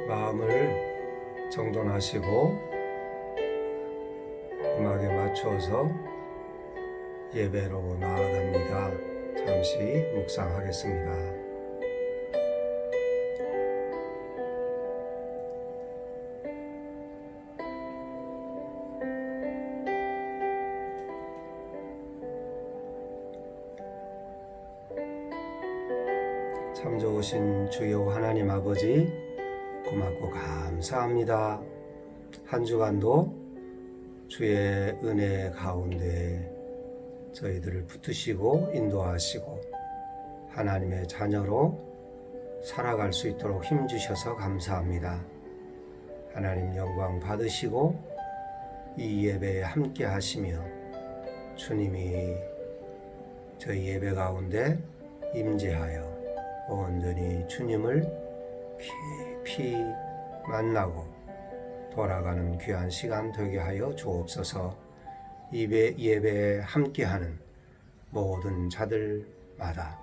마음을 정돈하시고 음악에 맞추어서 예배로 나아갑니다. 잠시 묵상하겠습니다. 참 좋으신 주여 하나님 아버지, 고맙고 감사합니다. 한 주간도 주의 은혜 가운데 저희들을 붙드시고 인도하시고 하나님의 자녀로 살아갈 수 있도록 힘주셔서 감사합니다. 하나님 영광 받으시고 이 예배에 함께 하시며 주님이 저희 예배 가운데 임재하여 온전히 주님을 깊이 만나고 돌아가는 귀한 시간 되게 하여 주옵소서. 예배에 함께하는 모든 자들마다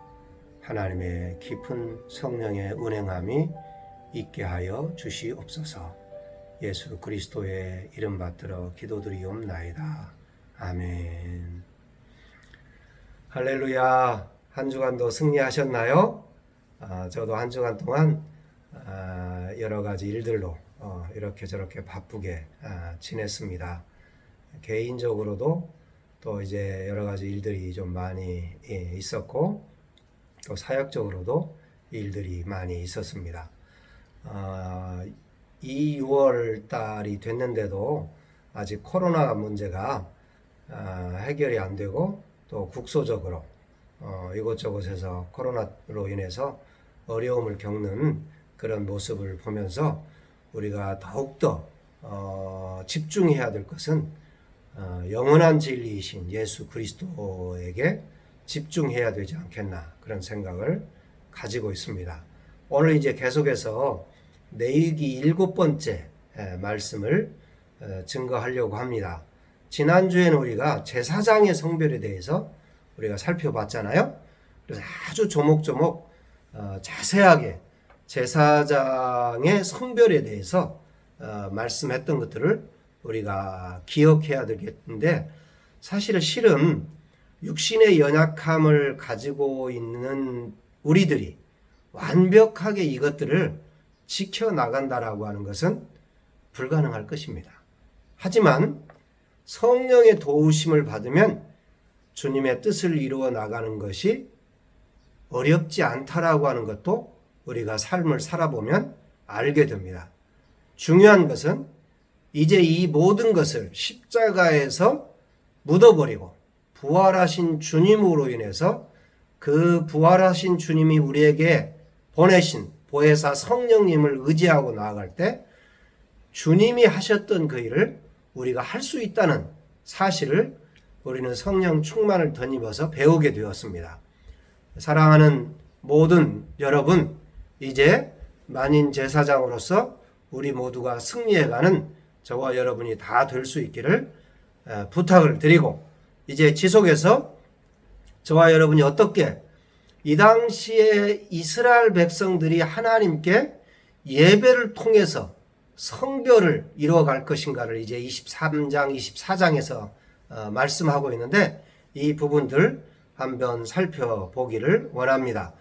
하나님의 깊은 성령의 운행함이 있게 하여 주시옵소서. 예수 그리스도의 이름 받들어 기도드리옵나이다. 아멘. 할렐루야. 한 주간도 승리하셨나요? 저도 한 주간 동안 여러 가지 일들로 이렇게 저렇게 바쁘게 지냈습니다. 개인적으로도 또 이제 여러 가지 일들이 좀 많이 있었고 또 사역적으로도 일들이 많이 있었습니다. 이 6월 달이 됐는데도 아직 코로나 문제가 해결이 안 되고 또 국소적으로 이곳저곳에서 코로나로 인해서 어려움을 겪는 그런 모습을 보면서 우리가 더욱더 집중해야 될 것은 영원한 진리이신 예수 그리스도에게 집중해야 되지 않겠나 그런 생각을 가지고 있습니다. 오늘 이제 계속해서 내위기 7번째 말씀을 증거하려고 합니다. 지난주에는 우리가 제사장의 성별에 대해서 우리가 살펴봤잖아요. 그래서 아주 조목조목 자세하게 제사장의 성별에 대해서 말씀했던 것들을 우리가 기억해야 되겠는데 실은 육신의 연약함을 가지고 있는 우리들이 완벽하게 이것들을 지켜나간다라고 하는 것은 불가능할 것입니다. 하지만 성령의 도우심을 받으면 주님의 뜻을 이루어 나가는 것이 어렵지 않다라고 하는 것도 우리가 삶을 살아보면 알게 됩니다. 중요한 것은 이제 이 모든 것을 십자가에서 묻어버리고 부활하신 주님으로 인해서 그 부활하신 주님이 우리에게 보내신 보혜사 성령님을 의지하고 나아갈 때 주님이 하셨던 그 일을 우리가 할 수 있다는 사실을 우리는 성령 충만을 덧입어서 배우게 되었습니다. 사랑하는 모든 여러분, 이제 만인 제사장으로서 우리 모두가 승리해가는 저와 여러분이 다 될 수 있기를 부탁을 드리고 이제 지속해서 저와 여러분이 어떻게 이 당시에 이스라엘 백성들이 하나님께 예배를 통해서 성별을 이루어갈 것인가를 이제 23장, 24장에서 말씀하고 있는데 이 부분들 한번 살펴보기를 원합니다.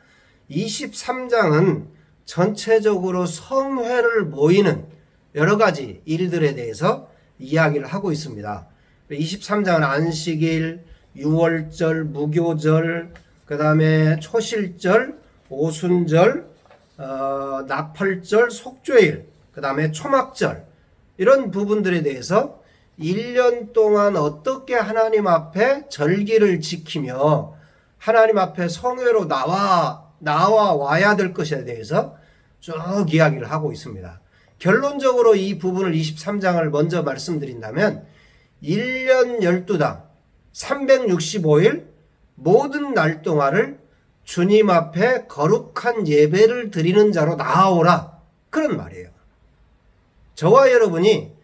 23장은 전체적으로 성회를 모이는 여러 가지 일들에 대해서 이야기를 하고 있습니다. 23장은 안식일, 유월절, 무교절, 그 다음에 초실절, 오순절, 나팔절, 속죄일, 그 다음에 초막절 이런 부분들에 대해서 1년 동안 어떻게 하나님 앞에 절기를 지키며 하나님 앞에 성회로 나와야 될 것에 대해서 쭉 이야기를 하고 있습니다. 결론적으로 이 부분을 23장을 먼저 말씀드린다면 1년 12당 365일 모든 날 동안을 주님 앞에 거룩한 예배를 드리는 자로 나아오라 그런 말이에요. 저와 여러분이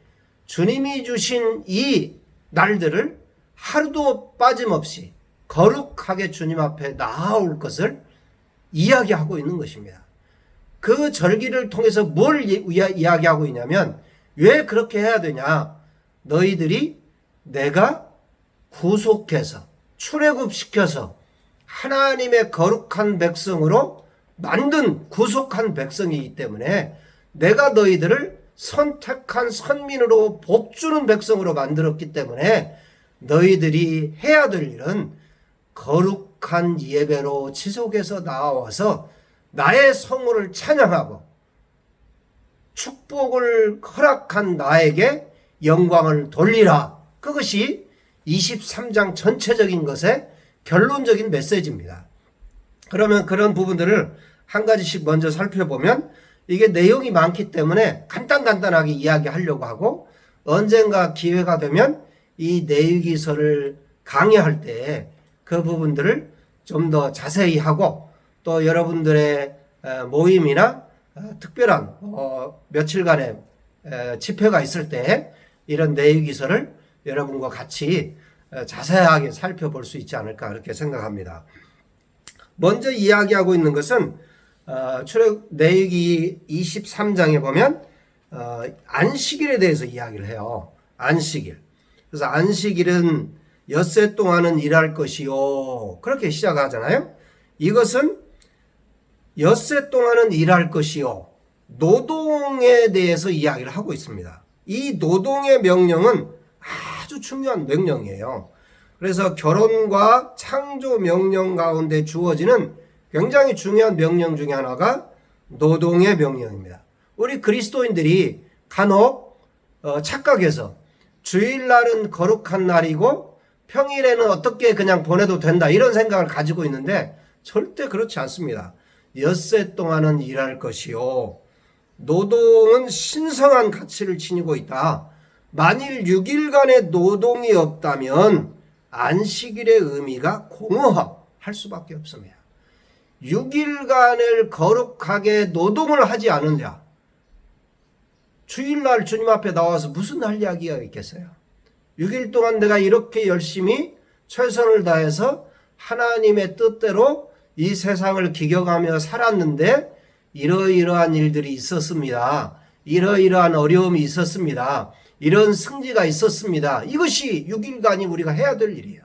주님이 주신 이 날들을 하루도 빠짐없이 거룩하게 주님 앞에 나아올 것을 이야기하고 있는 것입니다. 그 절기를 통해서 뭘 이야기하고 있냐면 왜 그렇게 해야 되냐? 너희들이 내가 구속해서 출애굽시켜서 하나님의 거룩한 백성으로 만든 구속한 백성이기 때문에 내가 너희들을 선택한 선민으로 복주는 백성으로 만들었기 때문에 너희들이 해야 될 일은 거룩한 예배로 지속해서 나와서 나의 성호를 찬양하고 축복을 허락한 나에게 영광을 돌리라. 그것이 23장 전체적인 것의 결론적인 메시지입니다. 그러면 그런 부분들을 한 가지씩 먼저 살펴보면 이게 내용이 많기 때문에 간단하게 이야기하려고 하고 언젠가 기회가 되면 이 내위기서를 강의할 때 그 부분들을 좀 더 자세히 하고 또 여러분들의 모임이나 특별한 며칠간의 집회가 있을 때 이런 내위기서를 여러분과 같이 자세하게 살펴볼 수 있지 않을까 그렇게 생각합니다. 먼저 이야기하고 있는 것은 내위기 23장에 보면 안식일에 대해서 이야기를 해요. 안식일. 그래서 안식일은 엿새 동안은 일할 것이요. 그렇게 시작하잖아요. 이것은 엿새 동안은 일할 것이요. 노동에 대해서 이야기를 하고 있습니다. 이 노동의 명령은 아주 중요한 명령이에요. 그래서 결혼과 창조 명령 가운데 주어지는 굉장히 중요한 명령 중에 하나가 노동의 명령입니다. 우리 그리스도인들이 간혹 착각해서 주일날은 거룩한 날이고 평일에는 어떻게 그냥 보내도 된다 이런 생각을 가지고 있는데 절대 그렇지 않습니다. 엿새 동안은 일할 것이요. 노동은 신성한 가치를 지니고 있다. 만일 6일간의 노동이 없다면 안식일의 의미가 공허할 수밖에 없습니다. 6일간을 거룩하게 노동을 하지 않느냐. 주일날 주님 앞에 나와서 무슨 할 이야기가 있겠어요? 6일 동안 내가 이렇게 열심히 최선을 다해서 하나님의 뜻대로 이 세상을 기경하며 살았는데 이러이러한 일들이 있었습니다. 이러이러한 어려움이 있었습니다. 이런 승리가 있었습니다. 이것이 6일간이 우리가 해야 될 일이에요.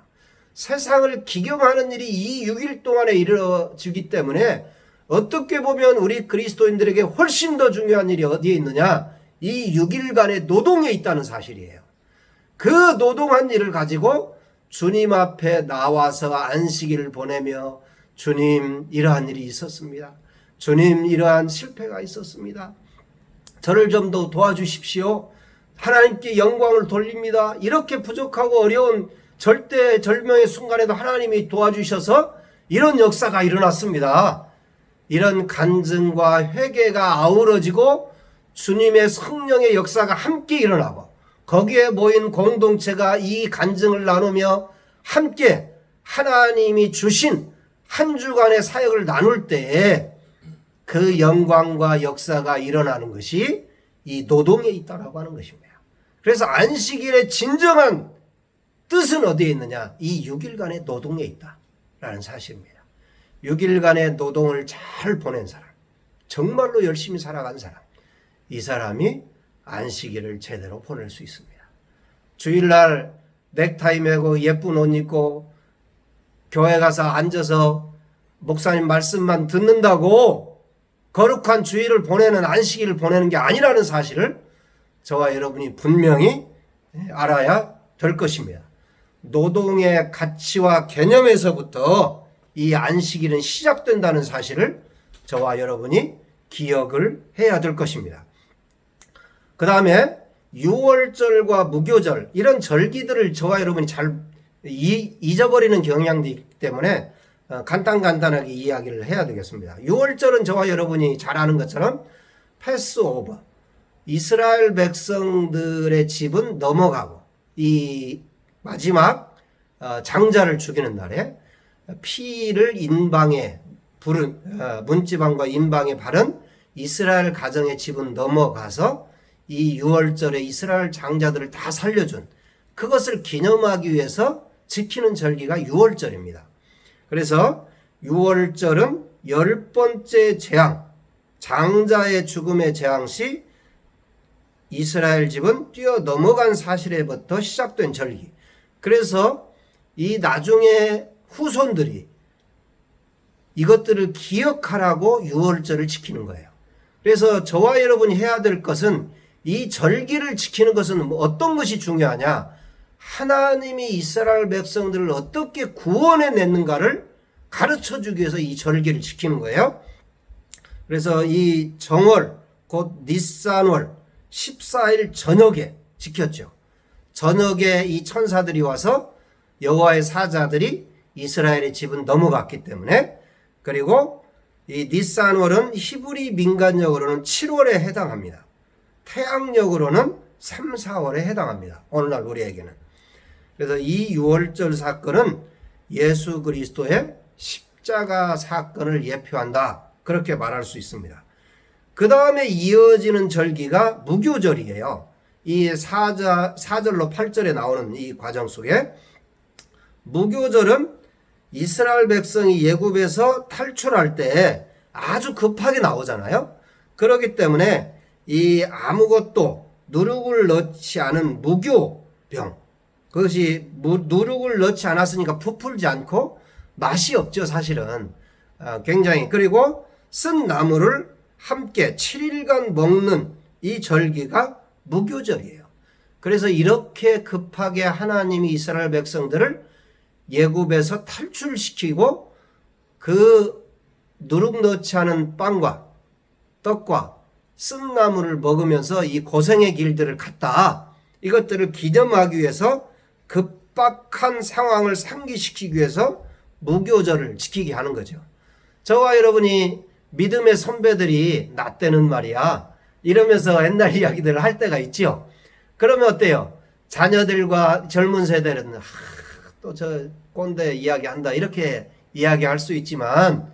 세상을 기경하는 일이 이 6일 동안에 이루어지기 때문에 어떻게 보면 우리 그리스도인들에게 훨씬 더 중요한 일이 어디에 있느냐? 이 6일간의 노동에 있다는 사실이에요. 그 노동한 일을 가지고 주님 앞에 나와서 안식일을 보내며 주님 이러한 일이 있었습니다. 주님 이러한 실패가 있었습니다. 저를 좀 더 도와주십시오. 하나님께 영광을 돌립니다. 이렇게 부족하고 어려운 절대절명의 순간에도 하나님이 도와주셔서 이런 역사가 일어났습니다. 이런 간증과 회개가 아우러지고 주님의 성령의 역사가 함께 일어나고 거기에 모인 공동체가 이 간증을 나누며 함께 하나님이 주신 한 주간의 사역을 나눌 때에 그 영광과 역사가 일어나는 것이 이 노동에 있다라고 하는 것입니다. 그래서 안식일의 진정한 뜻은 어디에 있느냐? 이 6일간의 노동에 있다라는 사실입니다. 6일간의 노동을 잘 보낸 사람, 정말로 열심히 살아간 사람, 이 사람이 안식일을 제대로 보낼 수 있습니다. 주일날 넥타이 매고 예쁜 옷 입고 교회 가서 앉아서 목사님 말씀만 듣는다고 거룩한 주일을 보내는 안식일을 보내는 게 아니라는 사실을 저와 여러분이 분명히 알아야 될 것입니다. 노동의 가치와 개념에서부터 이 안식일은 시작된다는 사실을 저와 여러분이 기억을 해야 될 것입니다. 그 다음에 유월절과 무교절 이런 절기들을 저와 여러분이 잘 잊어버리는 경향도 있기 때문에 간단하게 이야기를 해야 되겠습니다. 유월절은 저와 여러분이 잘 아는 것처럼 패스오버, 이스라엘 백성들의 집은 넘어가고 이 마지막 장자를 죽이는 날에 피를 인방에 부른 문지방과 인방에 바른 이스라엘 가정의 집은 넘어가서 이 유월절에 이스라엘 장자들을 다 살려준 그것을 기념하기 위해서 지키는 절기가 유월절입니다. 그래서 유월절은 10번째 재앙, 장자의 죽음의 재앙 시 이스라엘 집은 뛰어 넘어간 사실에부터 시작된 절기. 그래서 이 나중에 후손들이 이것들을 기억하라고 유월절을 지키는 거예요. 그래서 저와 여러분이 해야 될 것은 이 절기를 지키는 것은 어떤 것이 중요하냐? 하나님이 이스라엘 백성들을 어떻게 구원해 냈는가를 가르쳐 주기 위해서 이 절기를 지키는 거예요. 그래서 이 정월 곧 니산월 14일 저녁에 지켰죠. 저녁에 이 천사들이 와서 여호와의 사자들이 이스라엘의 집은 넘어갔기 때문에, 그리고 이 니산월은 히브리 민간력으로는 7월에 해당합니다. 태양력으로는 3, 4월에 해당합니다. 오늘날 우리에게는. 그래서 이 유월절 사건은 예수 그리스도의 십자가 사건을 예표한다, 그렇게 말할 수 있습니다. 그 다음에 이어지는 절기가 무교절이에요. 이 4절로 8절에 나오는 이 과정 속에 무교절은 이스라엘 백성이 예굽에서 탈출할 때 아주 급하게 나오잖아요. 그렇기 때문에 이 아무것도 누룩을 넣지 않은 무교병, 그것이 누룩을 넣지 않았으니까 부풀지 않고 맛이 없죠, 사실은. 굉장히. 그리고 쓴 나물을 함께 7일간 먹는 이 절기가 무교절이에요. 그래서 이렇게 급하게 하나님이 이스라엘 백성들을 예굽에서 탈출시키고 그 누룩 넣지 않은 빵과 떡과 쓴 나물을 먹으면서 이 고생의 길들을 갔다. 이것들을 기념하기 위해서 급박한 상황을 상기시키기 위해서 무교절을 지키게 하는 거죠. 저와 여러분이 믿음의 선배들이 나 때는 말이야 이러면서 옛날 이야기들을 할 때가 있죠. 그러면 어때요? 자녀들과 젊은 세대는 또 저 꼰대 이야기한다 이렇게 이야기할 수 있지만,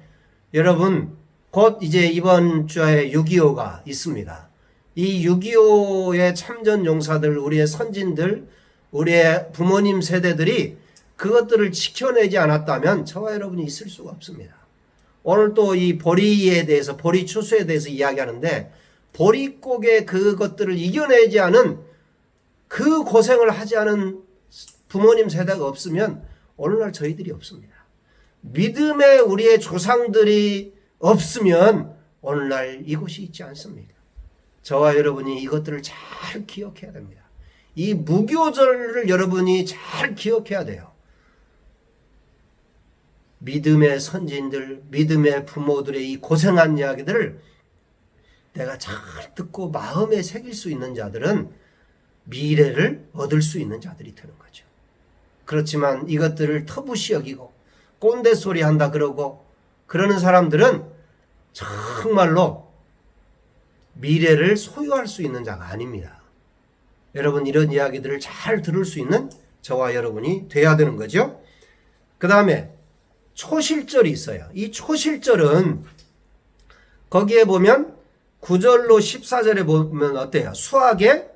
여러분 곧 이제 이번 주에 6.25가 있습니다. 이 6.25의 참전 용사들, 우리의 선진들, 우리의 부모님 세대들이 그것들을 지켜내지 않았다면 저와 여러분이 있을 수가 없습니다. 오늘 또 이 보리에 대해서, 보리 추수에 대해서 이야기하는데, 보리국의 그것들을 이겨내지 않은, 그 고생을 하지 않은 부모님 세대가 없으면 오늘날 저희들이 없습니다. 믿음의 우리의 조상들이 없으면 오늘날 이곳이 있지 않습니다. 저와 여러분이 이것들을 잘 기억해야 됩니다. 이 무교절을 여러분이 잘 기억해야 돼요. 믿음의 선진들, 믿음의 부모들의 이 고생한 이야기들을 내가 잘 듣고 마음에 새길 수 있는 자들은 미래를 얻을 수 있는 자들이 되는 거죠. 그렇지만 이것들을 터부시 여기고 꼰대 소리 한다 그러고 그러는 사람들은 정말로 미래를 소유할 수 있는 자가 아닙니다. 여러분, 이런 이야기들을 잘 들을 수 있는 저와 여러분이 돼야 되는 거죠. 그 다음에 초실절이 있어요. 이 초실절은 거기에 보면 9절로 14절에 보면 어때요? 수학의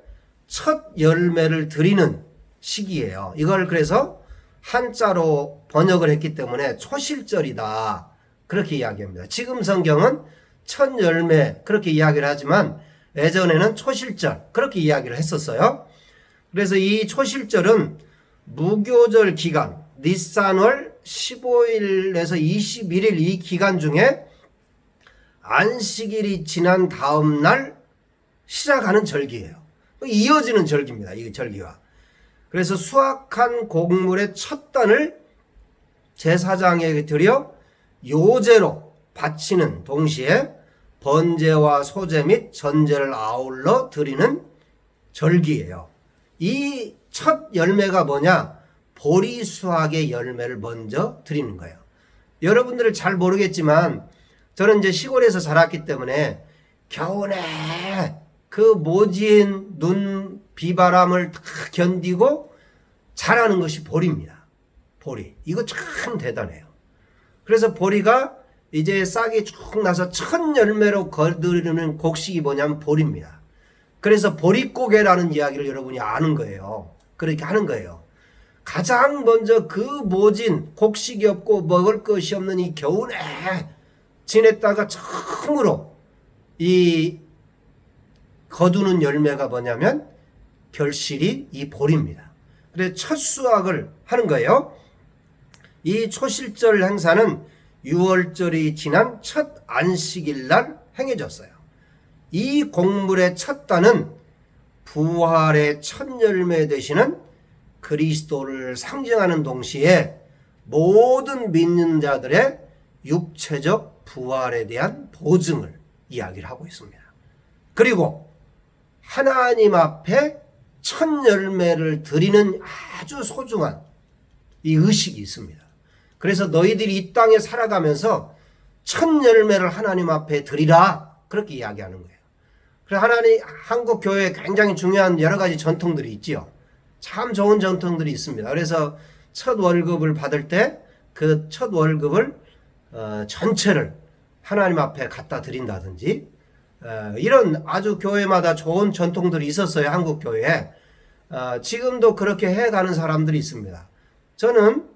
첫 열매를 드리는 시기예요. 이걸 그래서 한자로 번역을 했기 때문에 초실절이다, 그렇게 이야기합니다. 지금 성경은 첫 열매 그렇게 이야기를 하지만 예전에는 초실절 그렇게 이야기를 했었어요. 그래서 이 초실절은 무교절 기간, 니산월 15일에서 21일 이 기간 중에 안식일이 지난 다음 날 시작하는 절기예요. 이어지는 절기입니다, 이 절기가. 그래서 수확한 곡물의 첫 단을 제사장에게 드려 요제로 바치는 동시에 번제와 소제 및 전제를 아울러 드리는 절기예요. 이 첫 열매가 뭐냐? 보리 수확의 열매를 먼저 드리는 거예요. 여러분들은 잘 모르겠지만 저는 이제 시골에서 자랐기 때문에 겨우내 그 모진 눈 비바람을 다 견디고 자라는 것이 보리입니다. 보리. 이거 참 대단해요. 그래서 보리가 이제 싹이 쭉 나서 첫 열매로 거두는 곡식이 뭐냐면 보리입니다. 그래서 보릿고개라는 이야기를 여러분이 아는 거예요. 그렇게 하는 거예요. 가장 먼저 그 모진 곡식이 없고 먹을 것이 없는 이 겨우내 지냈다가 처음으로 이 거두는 열매가 뭐냐면 결실이 이 볼입니다. 그래서 첫 수확을 하는 거예요. 이 초실절 행사는 6월절이 지난 첫 안식일 날 행해졌어요. 이 곡물의 첫 단은 부활의 첫 열매 되시는 그리스도를 상징하는 동시에 모든 믿는 자들의 육체적 부활에 대한 보증을 이야기를 하고 있습니다. 그리고 하나님 앞에 첫 열매를 드리는 아주 소중한 이 의식이 있습니다. 그래서 너희들이 이 땅에 살아가면서 첫 열매를 하나님 앞에 드리라, 그렇게 이야기하는 거예요. 그래서 한국 교회에 굉장히 중요한 여러 가지 전통들이 있지요. 참 좋은 전통들이 있습니다. 그래서 첫 월급을 받을 때 그 첫 월급을 전체를 하나님 앞에 갖다 드린다든지, 이런 아주 교회마다 좋은 전통들이 있었어요. 한국 교회에. 지금도 그렇게 해가는 사람들이 있습니다. 저는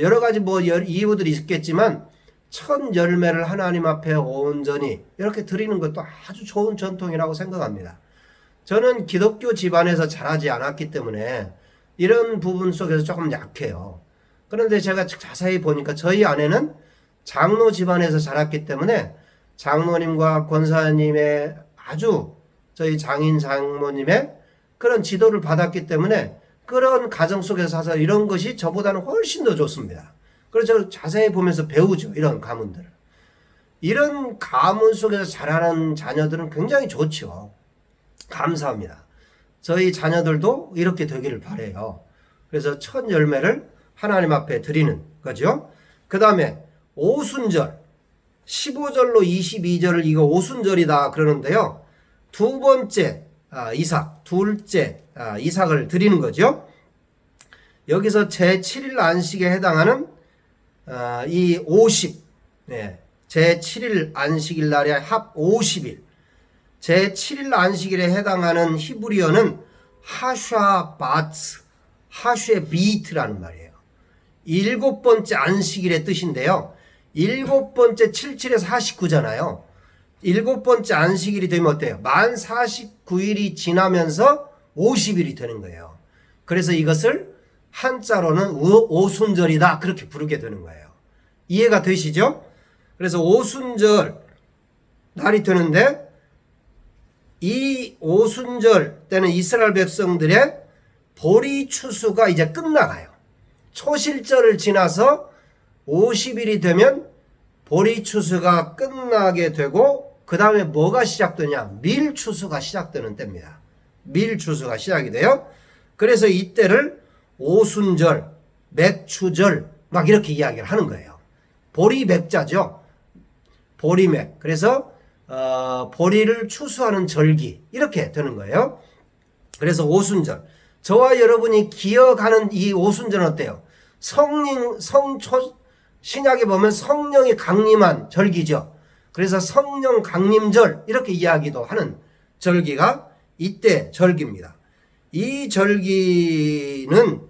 여러 가지 이유들이 있겠지만 첫 열매를 하나님 앞에 온전히 이렇게 드리는 것도 아주 좋은 전통이라고 생각합니다. 저는 기독교 집안에서 자라지 않았기 때문에 이런 부분 속에서 조금 약해요. 그런데 제가 자세히 보니까 저희 아내는 장로 집안에서 자랐기 때문에 장로님과 권사님의 아주 저희 장인 장모님의 그런 지도를 받았기 때문에 그런 가정 속에서 사서 이런 것이 저보다는 훨씬 더 좋습니다. 그래서 자세히 보면서 배우죠. 이런 가문들을. 이런 가문 속에서 자라는 자녀들은 굉장히 좋죠. 감사합니다. 저희 자녀들도 이렇게 되기를 바라요. 그래서 첫 열매를 하나님 앞에 드리는 거죠. 그 다음에 오순절, 15절로 22절을 이거 오순절이다 그러는데요. 두 번째 이삭, 둘째 이삭을 드리는 거죠. 여기서 제7일 안식에 해당하는 이 50, 제7일 안식일 날에 합 50일, 제7일 안식일에 해당하는 히브리어는 하샤바츠, 하쉐비트라는 말이에요. 일곱 번째 안식일의 뜻인데요. 일곱 번째 77에서 49잖아요. 일곱 번째 안식일이 되면 어때요? 만 49일이 지나면서 50일이 되는 거예요. 그래서 이것을 한자로는 오순절이다, 그렇게 부르게 되는 거예요. 이해가 되시죠? 그래서 오순절 날이 되는데 이 오순절 때는 이스라엘 백성들의 보리 추수가 이제 끝나가요. 초실절을 지나서 50일이 되면 보리 추수가 끝나게 되고 그 다음에 뭐가 시작되냐? 밀 추수가 시작되는 때입니다. 밀 추수가 시작이 돼요. 그래서 이때를 오순절, 맥추절 막 이렇게 이야기를 하는 거예요. 보리 맥자죠. 보리맥. 그래서 보리를 추수하는 절기 이렇게 되는 거예요. 그래서 오순절. 저와 여러분이 기억하는 이 오순절은 어때요? 신약에 보면 성령이 강림한 절기죠. 그래서 성령 강림절 이렇게 이야기도 하는 절기가 이때 절기입니다. 이 절기는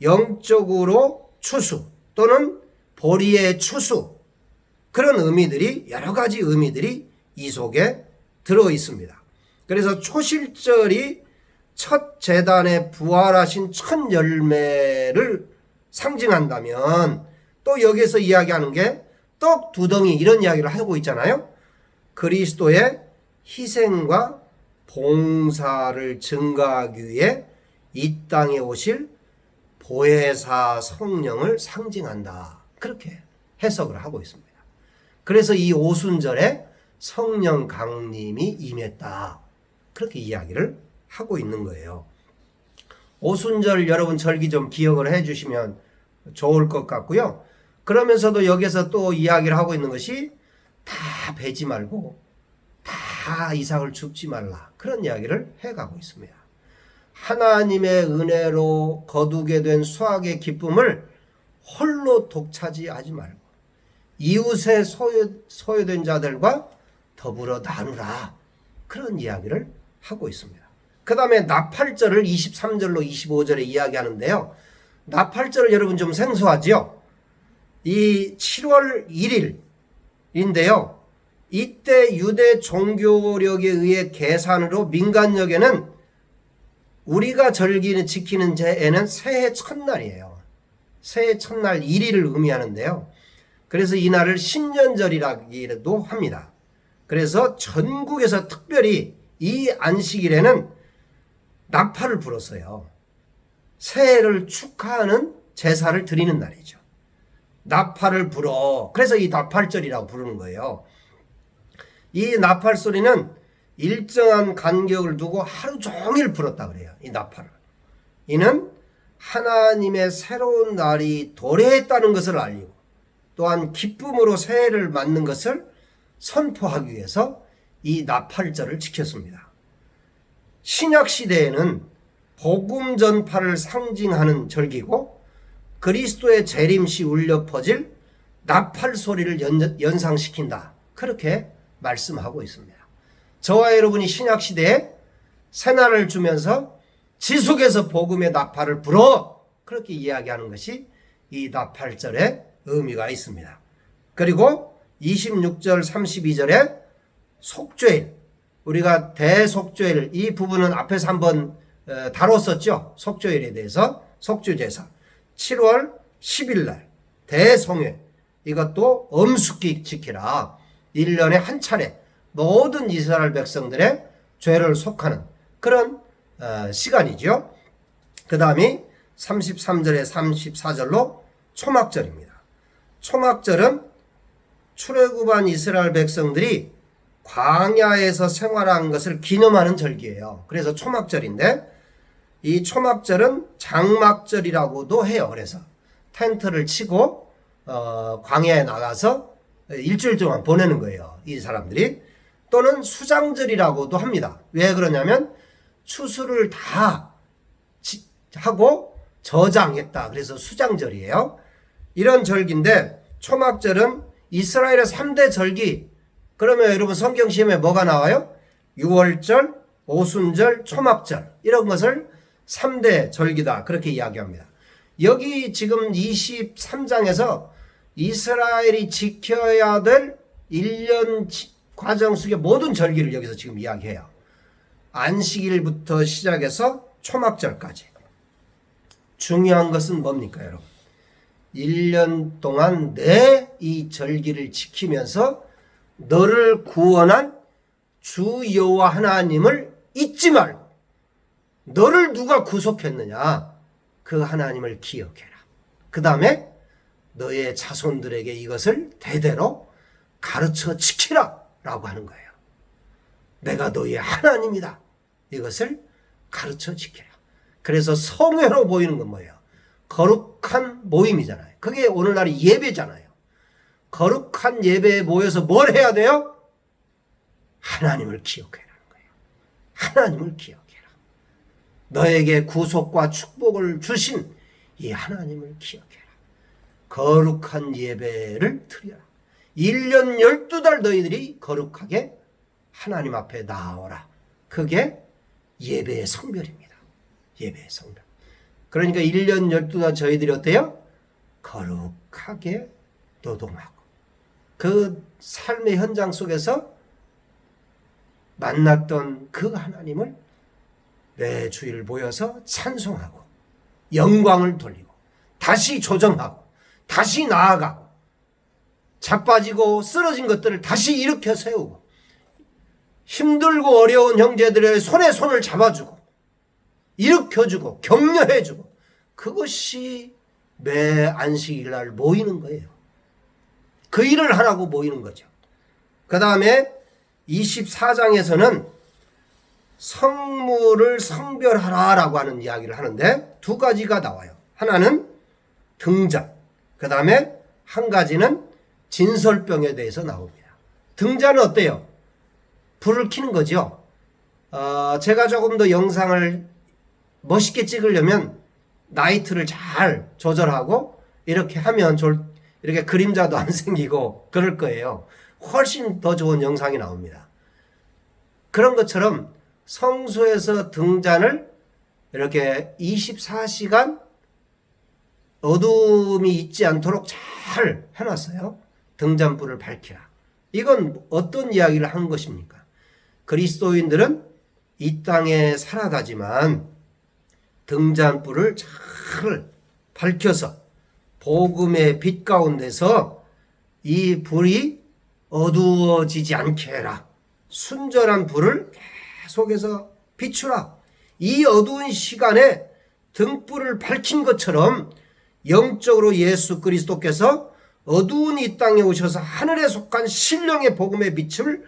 영적으로 추수 또는 보리의 추수, 그런 의미들이, 여러 가지 의미들이 이 속에 들어 있습니다. 그래서 초실절이 첫 제단에 부활하신 첫 열매를 상징한다면 또 여기서 이야기하는 게 떡 두 덩이, 이런 이야기를 하고 있잖아요. 그리스도의 희생과 봉사를 증가하기 위해 이 땅에 오실 보혜사 성령을 상징한다, 그렇게 해석을 하고 있습니다. 그래서 이 오순절에 성령 강림이 임했다, 그렇게 이야기를 하고 있는 거예요. 오순절 여러분 절기 좀 기억을 해 주시면 좋을 것 같고요. 그러면서도 여기서 또 이야기를 하고 있는 것이 다 베지 말고 다 이삭을 줍지 말라, 그런 이야기를 해가고 있습니다. 하나님의 은혜로 거두게 된 수확의 기쁨을 홀로 독차지하지 말고 이웃의 소유된 자들과 더불어 나누라, 그런 이야기를 하고 있습니다. 그 다음에 나팔절을 23절로 25절에 이야기하는데요. 나팔절을 여러분 좀 생소하죠? 이 7월 1일인데요. 이때 유대 종교력에 의해 계산으로 민간역에는 우리가 지키는 제에는 새해 첫날이에요. 새해 첫날 1일을 의미하는데요. 그래서 이날을 신년절이라기도 합니다. 그래서 전국에서 특별히 이 안식일에는 나팔을 불었어요. 새해를 축하하는 제사를 드리는 날이죠. 나팔을 불어. 그래서 이 나팔절이라고 부르는 거예요. 이 나팔 소리는 일정한 간격을 두고 하루 종일 불었다 그래요. 이 나팔을. 이는 하나님의 새로운 날이 도래했다는 것을 알리고 또한 기쁨으로 새해를 맞는 것을 선포하기 위해서 이 나팔절을 지켰습니다. 신약 시대에는 복음 전파를 상징하는 절기고 그리스도의 재림시 울려 퍼질 나팔 소리를 연상시킨다. 그렇게 말씀하고 있습니다. 저와 여러분이 신약 시대에 새날을 주면서 지속해서 복음의 나팔을 불어 그렇게 이야기하는 것이 이 나팔절의 의미가 있습니다. 그리고 26절 32절에 속죄일, 우리가 대속죄일, 이 부분은 앞에서 한번 다뤘었죠. 속죄일에 대해서. 속죄제사 7월 10일 날 대성회, 이것도 엄숙히 지키라. 1년에 한 차례 모든 이스라엘 백성들의 죄를 속하는 그런 시간이죠. 그 다음이 33절에 34절로 초막절입니다. 초막절은 출애굽한 이스라엘 백성들이 광야에서 생활한 것을 기념하는 절기예요. 그래서 초막절인데 이 초막절은 장막절이라고도 해요. 그래서 텐트를 치고 광야에 나가서 일주일 동안 보내는 거예요. 이 사람들이. 또는 수장절이라고도 합니다. 왜 그러냐면 추수를 다 하고 저장했다. 그래서 수장절이에요. 이런 절기인데 초막절은 이스라엘의 3대 절기. 그러면 여러분 성경 시험에 뭐가 나와요? 유월절, 오순절, 초막절, 이런 것을 3대 절기다 그렇게 이야기합니다. 여기 지금 23장에서 이스라엘이 지켜야 될 1년 과정 속의 모든 절기를 여기서 지금 이야기해요. 안식일부터 시작해서 초막절까지. 중요한 것은 뭡니까 여러분? 1년 동안 내 이 절기를 지키면서 너를 구원한 주 여호와 하나님을 잊지 말고 너를 누가 구속했느냐? 그 하나님을 기억해라. 그 다음에 너의 자손들에게 이것을 대대로 가르쳐 지키라 라고 하는 거예요. 내가 너의 하나님이다. 이것을 가르쳐 지키라. 그래서 성회로 모이는 건 뭐예요? 거룩한 모임이잖아요. 그게 오늘날의 예배잖아요. 거룩한 예배에 모여서 뭘 해야 돼요? 하나님을 기억해라는 거예요. 하나님을 기억해라. 너에게 구속과 축복을 주신 이 하나님을 기억해라. 거룩한 예배를 드려라. 1년 12달 너희들이 거룩하게 하나님 앞에 나오라. 그게 예배의 성별입니다. 예배의 성별. 그러니까 1년 12달 저희들이 어때요? 거룩하게 노동하고 그 삶의 현장 속에서 만났던 그 하나님을 매 주일 모여서 찬송하고 영광을 돌리고 다시 조정하고 다시 나아가고 자빠지고 쓰러진 것들을 다시 일으켜 세우고 힘들고 어려운 형제들의 손에 손을 잡아주고 일으켜주고 격려해주고 그것이 매 안식일날 모이는 거예요. 그 일을 하라고 모이는 거죠. 그 다음에 24장에서는 성물을 성별하라라고 하는 이야기를 하는데 두 가지가 나와요. 하나는 등잔, 그 다음에 한 가지는 진설병에 대해서 나옵니다. 등잔은 어때요? 불을 켜는 거죠. 제가 조금 더 영상을 멋있게 찍으려면 나이트를 잘 조절하고 이렇게 하면 이렇게 그림자도 안 생기고 그럴 거예요. 훨씬 더 좋은 영상이 나옵니다. 그런 것처럼 성소에서 등잔을 이렇게 24시간 어둠이 있지 않도록 잘 해놨어요. 등잔불을 밝히라. 이건 어떤 이야기를 한 것입니까? 그리스도인들은 이 땅에 살아가지만 등잔불을 잘 밝혀서 복음의 빛 가운데서 이 불이 어두워지지 않게 해라. 순전한 불을 계속해서 비추라. 이 어두운 시간에 등불을 밝힌 것처럼 영적으로 예수 그리스도께서 어두운 이 땅에 오셔서 하늘에 속한 신령의 복음의 빛을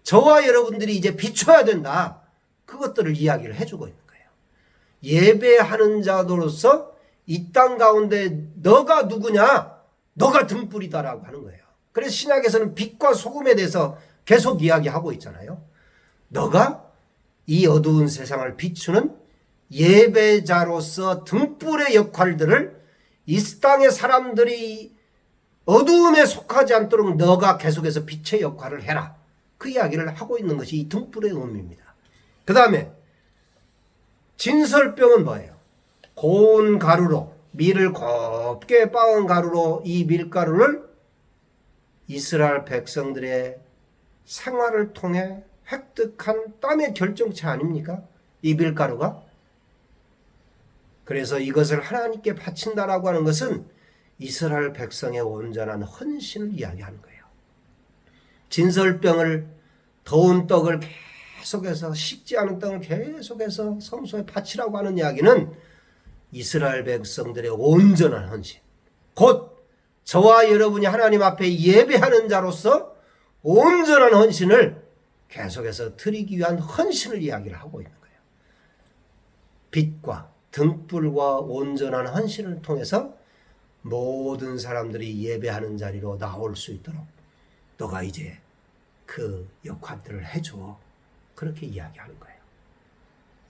저와 여러분들이 이제 비춰야 된다. 그것들을 이야기를 해주고 있는 거예요. 예배하는 자로서 이 땅 가운데 너가 누구냐? 너가 등불이다라고 하는 거예요. 그래서 신약에서는 빛과 소금에 대해서 계속 이야기하고 있잖아요. 너가 이 어두운 세상을 비추는 예배자로서 등불의 역할들을 이 땅의 사람들이 어두움에 속하지 않도록 너가 계속해서 빛의 역할을 해라. 그 이야기를 하고 있는 것이 이 등불의 의미입니다. 그 다음에 진설병은 뭐예요? 고운 가루로, 밀을 곱게 빻은 가루로 이 밀가루를 이스라엘 백성들의 생활을 통해 획득한 땀의 결정체 아닙니까? 이 밀가루가. 그래서 이것을 하나님께 바친다라고 하는 것은 이스라엘 백성의 온전한 헌신을 이야기하는 거예요. 진설병을, 더운 떡을 계속해서, 식지 않은 떡을 계속해서 성소에 바치라고 하는 이야기는 이스라엘 백성들의 온전한 헌신, 곧 저와 여러분이 하나님 앞에 예배하는 자로서 온전한 헌신을 계속해서 드리기 위한 헌신을 이야기를 하고 있는 거예요. 빛과 등불과 온전한 헌신을 통해서 모든 사람들이 예배하는 자리로 나올 수 있도록 너가 이제 그 역할들을 해줘. 그렇게 이야기하는 거예요.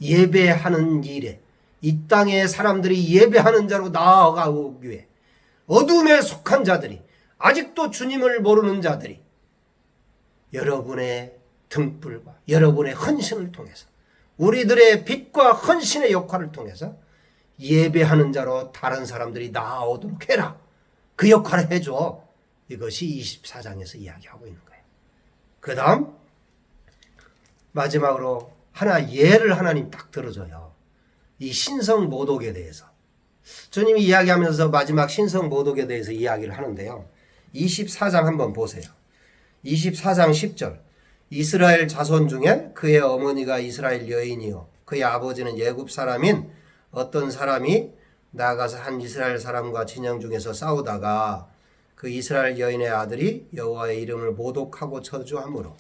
예배하는 일에 이 땅의 사람들이 예배하는 자로 나아가기 위해 어둠에 속한 자들이, 아직도 주님을 모르는 자들이 여러분의 등불과 여러분의 헌신을 통해서, 우리들의 빛과 헌신의 역할을 통해서 예배하는 자로 다른 사람들이 나아오도록 해라. 그 역할을 해줘. 이것이 24장에서 이야기하고 있는 거예요. 그 다음 마지막으로 하나 예를 하나님 딱 들어줘요. 이 신성 모독에 대해서 주님이 이야기하면서 마지막 신성 모독에 대해서 이야기를 하는데요. 24장 한번 보세요. 24장 10절. 이스라엘 자손 중에 그의 어머니가 이스라엘 여인이요 그의 아버지는 애굽 사람인 어떤 사람이 나아가서 한 이스라엘 사람과 진영 중에서 싸우다가 그 이스라엘 여인의 아들이 여호와의 이름을 모독하고 저주함으로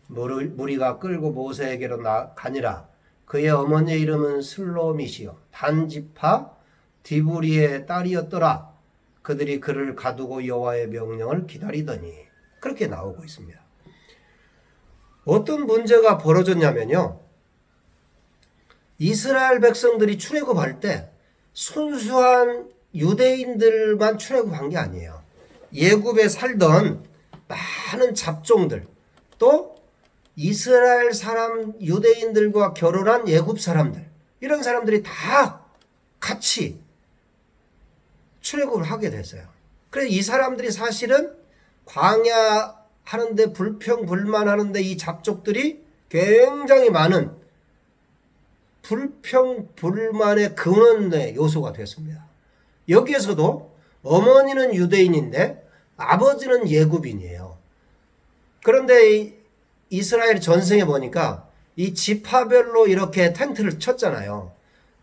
무리가 끌고 모세에게로 가니라. 그의 어머니의 이름은 슬로밋이요 단지파 디브리의 딸이었더라. 그들이 그를 가두고 여호와의 명령을 기다리더니. 그렇게 나오고 있습니다. 어떤 문제가 벌어졌냐면요, 이스라엘 백성들이 출애굽할 때 순수한 유대인들만 출애굽한 게 아니에요. 예굽에 살던 많은 잡종들, 또 이스라엘 사람 유대인들과 결혼한 예굽 사람들, 이런 사람들이 다 같이 출애굽을 하게 됐어요. 그래서 이 사람들이 사실은 광야 하는데 불평불만하는데 이 잡족들이 굉장히 많은 불평불만의 근원의 요소가 됐습니다. 여기에서도 어머니는 유대인인데 아버지는 예굽인이에요. 그런데 이스라엘 전승에 보니까 이 지파별로 이렇게 텐트를 쳤잖아요.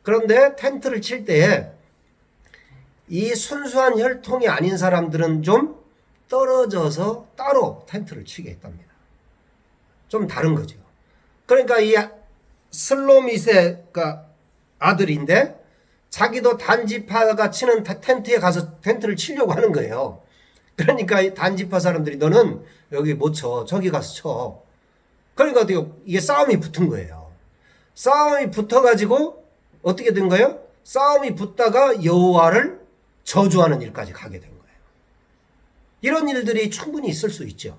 그런데 텐트를 칠 때에 이 순수한 혈통이 아닌 사람들은 좀 떨어져서 따로 텐트를 치게 했답니다. 좀 다른 거죠. 그러니까 이 슬로밋의 아들인데 자기도 단지파가 치는 텐트에 가서 텐트를 치려고 하는 거예요. 그러니까 이 단지파 사람들이 너는 여기 못 쳐. 저기 가서 쳐. 그러니까 이게 싸움이 붙은 거예요. 싸움이 붙어가지고 어떻게 된 거예요? 싸움이 붙다가 여호와를 저주하는 일까지 가게 된 거예요. 이런 일들이 충분히 있을 수 있죠.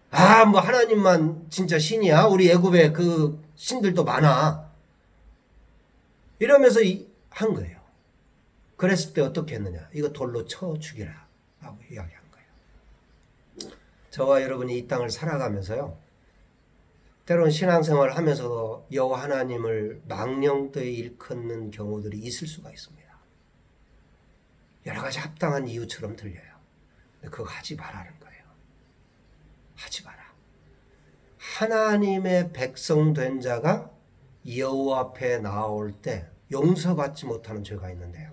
아, 뭐 하나님만 진짜 신이야. 우리 애굽에 그 신들도 많아. 이러면서 한 거예요. 그랬을 때 어떻게 했느냐? 이거 돌로 쳐 죽이라 라고 이야기한 거예요. 저와 여러분이 이 땅을 살아가면서요, 때론 신앙생활을 하면서도 여호와 하나님을 망령되이 일컫는 경우들이 있을 수가 있습니다. 여러 가지 합당한 이유처럼 들려요. 근데 그거 하지 말라는 거예요. 하지 마라. 하나님의 백성 된 자가 여호와 앞에 나올 때 용서받지 못하는 죄가 있는데요,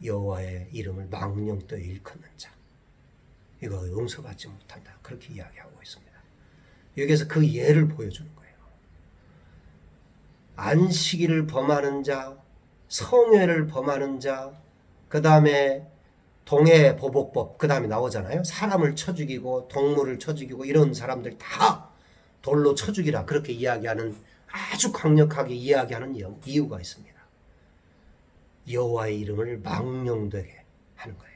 여호와의 이름을 망령되이 일컫는 자, 이거 용서받지 못한다, 그렇게 이야기하고 있습니다. 여기에서 그 예를 보여주는 거예요. 안식일을 범하는 자, 성회를 범하는 자, 그 다음에 동해보복법, 그 다음에 나오잖아요. 사람을 쳐 죽이고 동물을 쳐 죽이고 이런 사람들 다 돌로 쳐 죽이라, 그렇게 이야기하는, 아주 강력하게 이야기하는 이유가 있습니다. 여호와의 이름을 망령되게 하는 거예요.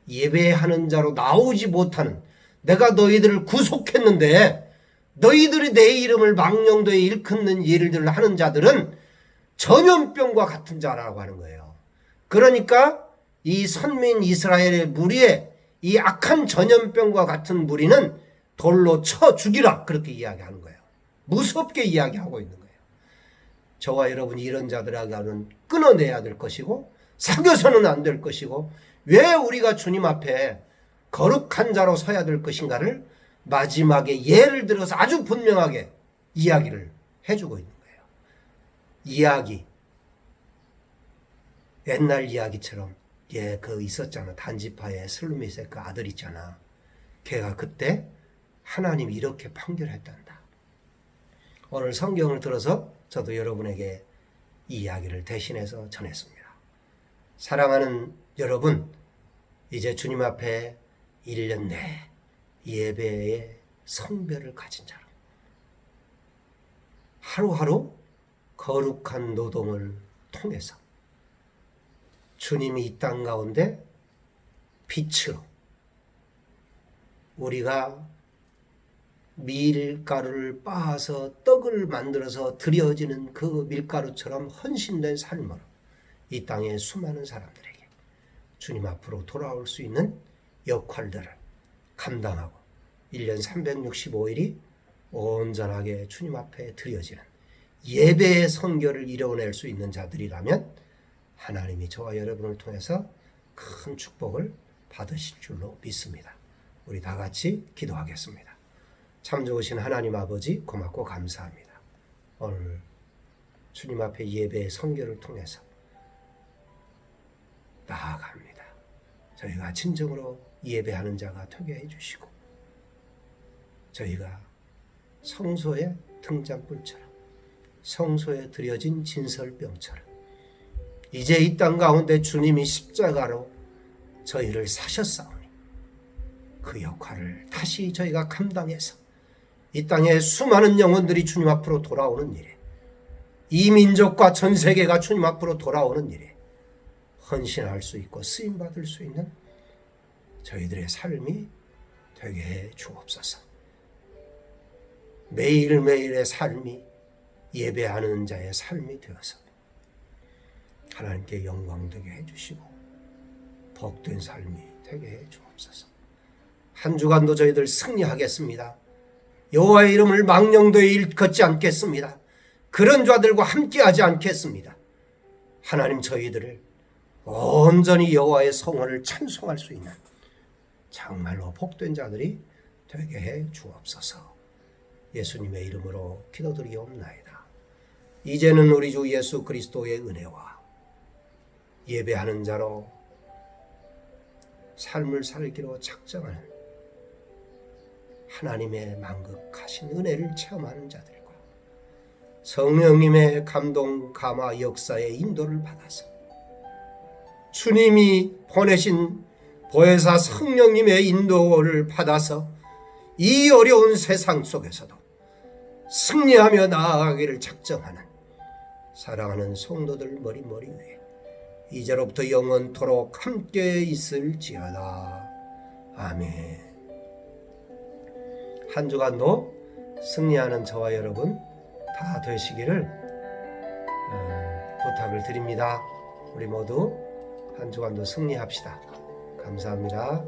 예배하는 자로 나오지 못하는, 내가 너희들을 구속했는데 너희들이 내 이름을 망령되게 일컫는 일들을 하는 자들은 전염병과 같은 자라고 하는 거예요. 그러니까 이 선민 이스라엘의 무리에 이 악한 전염병과 같은 무리는 돌로 쳐 죽이라, 그렇게 이야기하는 거예요. 무섭게 이야기하고 있는 거예요. 저와 여러분이 이런 자들에게는 끊어내야 될 것이고 사귀어서는 안 될 것이고, 왜 우리가 주님 앞에 거룩한 자로 서야 될 것인가를 마지막에 예를 들어서 아주 분명하게 이야기를 해주고 있는 거예요. 이야기, 옛날 이야기처럼, 그 있었잖아, 단지파의 슬루밋의 그 아들 있잖아, 걔가 그때 하나님이 이렇게 판결했단다. 오늘 성경을 들어서 저도 여러분에게 이 이야기를 대신해서 전했습니다. 사랑하는 여러분, 이제 주님 앞에 1년 내 예배의 성별을 가진 자로 하루하루 거룩한 노동을 통해서 주님이 이 땅 가운데 빛으로, 우리가 밀가루를 빻아서 떡을 만들어서 드려지는 그 밀가루처럼 헌신된 삶으로 이 땅의 수많은 사람들에게 주님 앞으로 돌아올 수 있는 역할들을 감당하고 1년 365일이 온전하게 주님 앞에 드려지는 예배의 선결을 이뤄낼 수 있는 자들이라면 하나님이 저와 여러분을 통해서 큰 축복을 받으실 줄로 믿습니다. 우리 다 같이 기도하겠습니다. 참 좋으신 하나님 아버지, 고맙고 감사합니다. 오늘 주님 앞에 예배의 선결을 통해서 나아갑니다. 저희가 진정으로 예배하는 자가 되게 해주시고, 저희가 성소의 등잔불처럼, 성소에 드려진 진설병처럼 이제 이 땅 가운데 주님이 십자가로 저희를 사셨사오니 그 역할을 다시 저희가 감당해서 이 땅에 수많은 영혼들이 주님 앞으로 돌아오는 일에, 이 민족과 전 세계가 주님 앞으로 돌아오는 일에 헌신할 수 있고 쓰임받을 수 있는 저희들의 삶이 되게 해 주옵소서. 매일매일의 삶이 예배하는 자의 삶이 되어서 하나님께 영광되게 해주시고 복된 삶이 되게 해 주옵소서. 한 주간도 저희들 승리하겠습니다. 여호와의 이름을 망령되이 일컫지 않겠습니다. 그런 자들과 함께하지 않겠습니다. 하나님, 저희들을 온전히 여호와의 성원을 찬송할 수 있는 정말로 복된 자들이 되게 해 주옵소서. 예수님의 이름으로 기도드리옵나이다. 이제는 우리 주 예수 그리스도의 은혜와 예배하는 자로 삶을 살기로 작정하는 하나님의 만극하신 은혜를 체험하는 자들과 성령님의 감동 감화 역사의 인도를 받아서 주님이 보내신 보혜사 성령님의 인도를 받아서 이 어려운 세상 속에서도 승리하며 나아가기를 작정하는 사랑하는 성도들 머리 위에 이제로부터 영원토록 함께 있을지어다. 아멘. 한 주간도 승리하는 저와 여러분 다 되시기를 부탁을 드립니다. 우리 모두 한 주간도 승리합시다. 감사합니다.